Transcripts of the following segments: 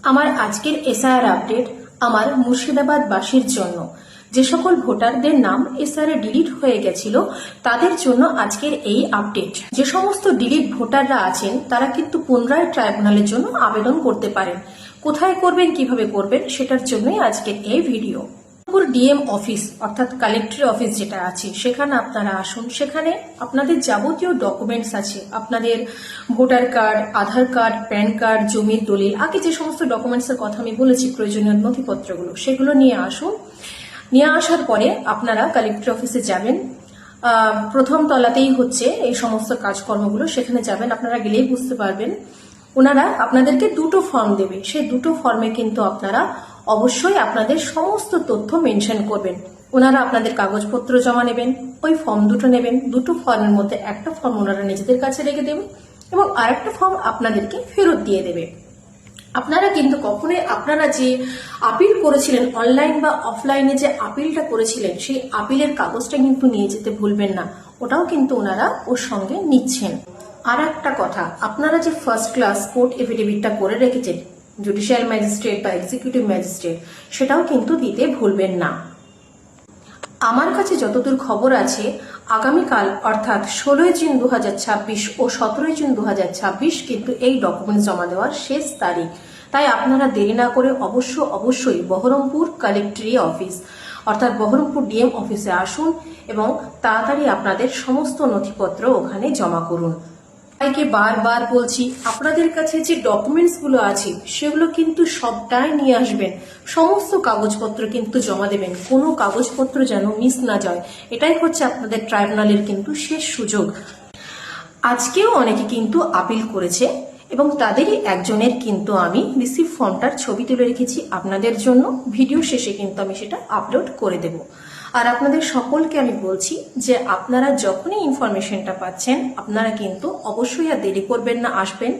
আমার আজকের SIR update আমার মুর্শিদাবাদবাসীর জন্য। যে সকল ভোটারদের নাম এসআইআর ডিলিট হয়ে গেছিল তাদের জন্য আজকের এই আপডেট। যে সমস্ত ডিলিট ভোটাররা আছেন তারা কিন্তু পুনরায় ট্রাইব্যুনালের জন্য আবেদন করতে পারেন। কোথায় করবেন, কিভাবে করবেন, সেটার জন্যই আজকের এই ভিডিও। ডিএম অফিস অর্থাৎ কালেক্টর অফিস যেটা আছে সেখানে আপনারা আসুন। সেখানে আপনাদের যাবতীয় ডকুমেন্টস আছে, আপনাদের ভোটার কার্ড, আধার কার্ড, প্যান কার্ড, জমির দলিল, আগে যে সমস্ত ডকুমেন্টসের কথা আমি বলেছি প্রয়োজনীয় নথিপত্রগুলো, সেগুলো নিয়ে আসুন। নিয়ে আসার পরে আপনারা কালেক্টর অফিসে যাবেন। প্রথম তলাতেই হচ্ছে এই সমস্ত কাজকর্মগুলো, সেখানে যাবেন। আপনারা গেলেই বুঝতে পারবেন ওনারা আপনাদেরকে দুটো ফর্ম দেবে। সেই দুটো ফর্মে কিন্তু আপনারা অবশ্যই আপনাদের সমস্ত তথ্য মেনশন করবেন। ওনারা আপনাদের কাগজপত্র জমা নেবেন, ওই ফর্ম দুটো নেবেন। দুটো ফর্মের মধ্যে একটা ফর্ম ওনারা নিজেদের কাছে রেখে দেবেন এবং আরেকটা ফর্ম আপনাদেরকে ফেরত দিয়ে দেবে। আপনারা কিন্তু কখনোই আপনারা যে আপিল করেছিলেন, অনলাইন বা অফলাইনে যে আপিলটা করেছিলেন, সেই আপিলের কাগজটা কিন্তু নিয়ে যেতে ভুলবেন না। ওটাও কিন্তু ওনারা ওর সঙ্গে নিচ্ছেন। আর একটা কথা, আপনারা যে ফার্স্ট ক্লাস কোর্ট এফিডেভিটটা করে রেখেছেন জুডিশিয়াল ম্যাজিস্ট্রেট বা এক্সিকিউটিভ ম্যাজিস্ট্রেট, সেটাও কিন্তু দিতে ভুলবেন না। আমার কাছে যতদূর খবর আছে, আগামীকাল অর্থাৎ 16 জুন 2026 ও 17 জুন 2026 কিন্তু এই ডকুমেন্টস জমা দেওয়ার শেষ তারিখ। তাই আপনারা দেরি না করে অবশ্যই বহরমপুর কালেক্টরি অফিস অর্থাৎ বহরমপুর ডিএম অফিসে আসুন এবং তাড়াতাড়ি আপনাদের সমস্ত নথিপত্র ওখানে জমা করুন। তাইকে বারবার বলছি, আপনাদের কাছে যে ডকুমেন্টস গুলো আছে সেগুলো কিন্তু সবটাই নিয়ে আসবেন। সমস্ত কাগজপত্র কিন্তু জমা দেবেন, কোনো কাগজপত্র যেন মিস না যায়। এটাই হচ্ছে আপনাদের ট্রাইব্যুনালের কিন্তু শেষ সুযোগ। আজকেও অনেকে কিন্তু আপিল করেছে এবং তাদেরই একজনের কিন্তু আমি রিসিভ ফর্মটার ছবি তুলে রেখেছি আপনাদের জন্য। ভিডিও শেষে কিন্তু আমি সেটা আপলোড করে দেব। আর আপনাদের সকলকে আমি বলছি যে আপনারা যখনই ইনফরমেশনটা পাচ্ছেন আপনারা কিন্তু অবশ্যই আর দেরি করবেন না, আসবেন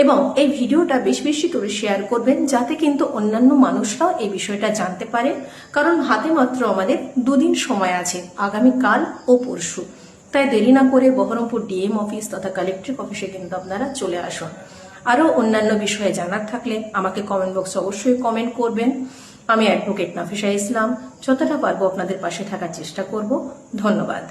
এবং এই ভিডিওটা বেশি করে শেয়ার করবেন, যাতে কিন্তু অন্যান্য মানুষরাও এই বিষয়টা জানতে পারে। কারণ হাতে মাত্র আমাদের দুদিন সময় আছে, আগামীকাল ও পরশু। তাই দেরি না করে বহরমপুর ডিএম অফিস তথা কালেক্টর অফিসে কিন্তু আপনারা চলে আসুন। আরও অন্যান্য বিষয়ে জানার থাকলে আমাকে কমেন্ট বক্সে অবশ্যই কমেন্ট করবেন। আমি অ্যাডভোকেট নাফিসা ইসলাম, যতটা পারবো আপনাদের পাশে থাকার চেষ্টা করব। ধন্যবাদ।